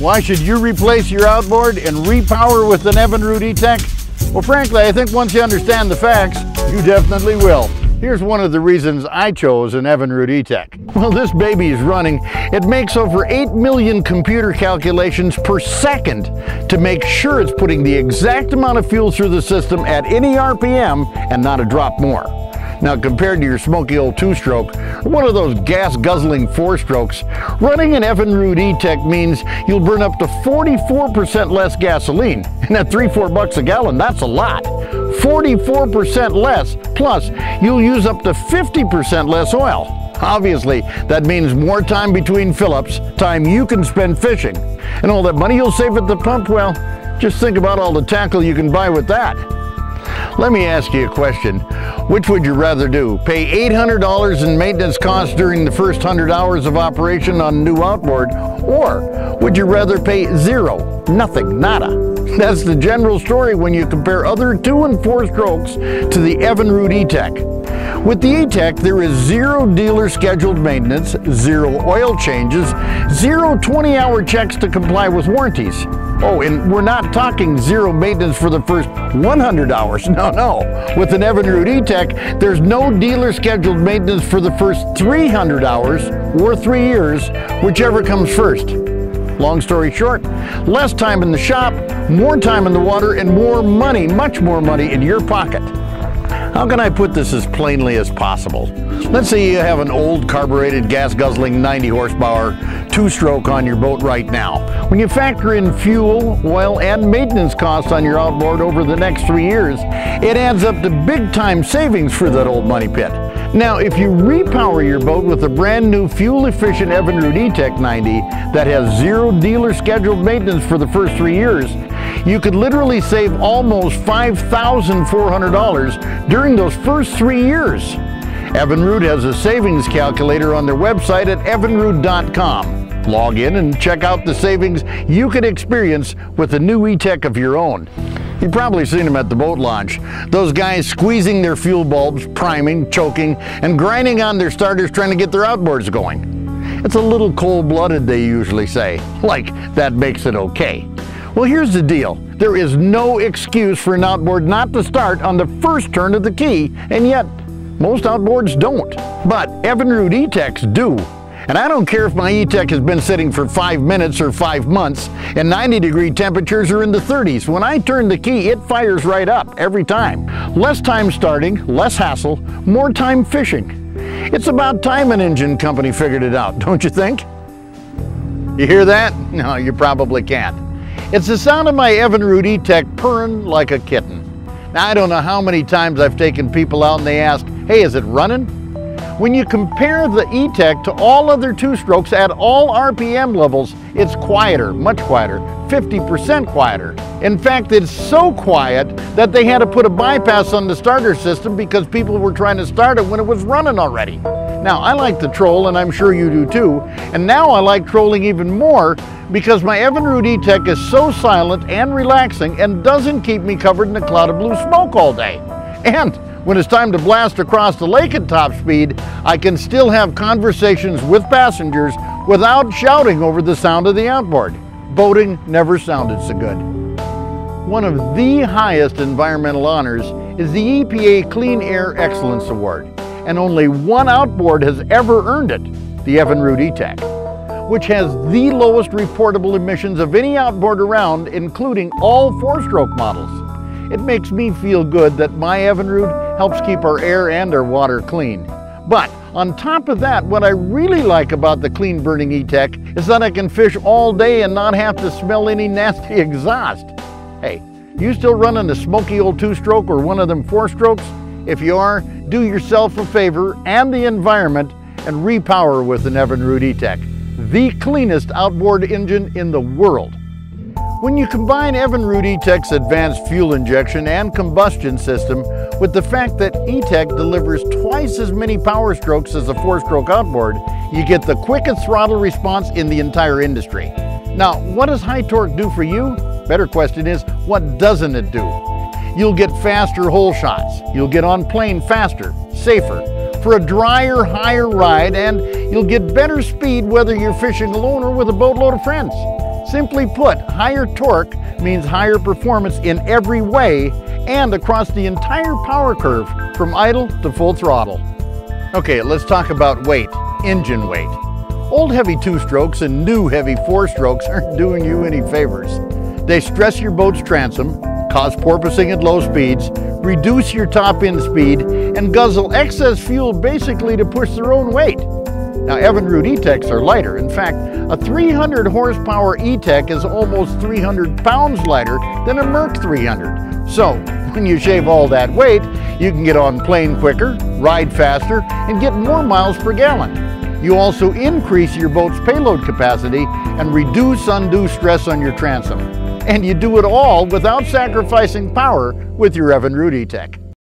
Why should you replace your outboard and repower with an Evinrude ETEC? Well, frankly, I think once you understand the facts, you definitely will. Here's one of the reasons I chose an Evinrude ETEC. Well, this baby is running. It makes over 8 million computer calculations per second to make sure it's putting the exact amount of fuel through the system at any RPM and not a drop more. Now, compared to your smoky old two-stroke, or one of those gas-guzzling four-strokes, running an Evinrude ETEC means you'll burn up to 44% less gasoline. And at $3-4 a gallon, that's a lot. 44% less, plus you'll use up to 50% less oil. Obviously, that means more time between fill-ups, time you can spend fishing. And all that money you'll save at the pump, well, just think about all the tackle you can buy with that. Let me ask you a question. Which would you rather do? Pay $800 in maintenance costs during the first 100 hours of operation on a new outboard? Or would you rather pay zero, nothing, nada? That's the general story when you compare other 2- and 4-strokes to the Evinrude ETEC. With the ETEC, there is zero dealer scheduled maintenance, zero oil changes, zero 20-hour checks to comply with warranties. Oh, and we're not talking zero maintenance for the first 100 hours. No. With an Evinrude ETEC, there's no dealer scheduled maintenance for the first 300 hours or 3 years, whichever comes first. Long story short, less time in the shop, more time in the water, and more money, much more money in your pocket. How can I put this as plainly as possible? Let's say you have an old carbureted gas-guzzling 90 horsepower 2-stroke on your boat right now. When you factor in fuel, oil, and maintenance costs on your outboard over the next 3 years, it adds up to big-time savings for that old money pit. Now, if you repower your boat with a brand new fuel-efficient Evinrude ETEC 90 that has zero dealer scheduled maintenance for the first 3 years, you could literally save almost $5,400 during those first 3 years. Evinrude has a savings calculator on their website at evinrude.com. Log in and check out the savings you can experience with a new ETEC of your own. You've probably seen them at the boat launch. Those guys squeezing their fuel bulbs, priming, choking, and grinding on their starters trying to get their outboards going. It's a little cold-blooded, they usually say, like that makes it okay. Well, here's the deal. There is no excuse for an outboard not to start on the first turn of the key, and yet most outboards don't. But Evinrude ETECs do. And I don't care if my ETEC has been sitting for 5 minutes or 5 months, and 90-degree temperatures are in the 30s. When I turn the key, it fires right up every time. Less time starting, less hassle, more time fishing. It's about time an engine company figured it out, don't you think? You hear that? No, you probably can't. It's the sound of my Evinrude ETEC purring like a kitten. Now, I don't know how many times I've taken people out and they ask, hey, is it running? When you compare the ETEC to all other 2-strokes at all RPM levels, it's quieter, much quieter, 50% quieter. In fact, it's so quiet that they had to put a bypass on the starter system because people were trying to start it when it was running already. Now, I like to troll, and I'm sure you do too, and now I like trolling even more because my Evinrude ETEC is so silent and relaxing and doesn't keep me covered in a cloud of blue smoke all day. And when it's time to blast across the lake at top speed, I can still have conversations with passengers without shouting over the sound of the outboard. Boating never sounded so good. One of the highest environmental honors is the EPA Clean Air Excellence Award, and only one outboard has ever earned it, the Evinrude ETEC, which has the lowest reportable emissions of any outboard around, including all 4-stroke models. It makes me feel good that my Evinrude helps keep our air and our water clean. But on top of that, what I really like about the clean burning ETEC is that I can fish all day and not have to smell any nasty exhaust. Hey, you still running a smoky old 2-stroke or one of them 4-strokes? If you are, do yourself a favor and the environment and repower with an Evinrude ETEC, the cleanest outboard engine in the world. When you combine Evinrude ETEC's advanced fuel injection and combustion system with the fact that ETEC delivers twice as many power strokes as a 4-stroke outboard, you get the quickest throttle response in the entire industry. Now, what does high torque do for you? Better question is, what doesn't it do? You'll get faster hole shots. You'll get on plane faster, safer, for a drier, higher ride, and you'll get better speed whether you're fishing alone or with a boatload of friends. Simply put, higher torque means higher performance in every way and across the entire power curve from idle to full throttle. Okay, let's talk about weight, engine weight. Old heavy two-strokes and new heavy four-strokes aren't doing you any favors. They stress your boat's transom, cause porpoising at low speeds, reduce your top-end speed, and guzzle excess fuel basically to push their own weight. Now, Evinrude ETECs are lighter. In fact, a 300 horsepower ETEC is almost 300 pounds lighter than a Merc 300. So, when you shave all that weight, you can get on plane quicker, ride faster, and get more miles per gallon. You also increase your boat's payload capacity and reduce undue stress on your transom. And you do it all without sacrificing power with your Evinrude ETEC.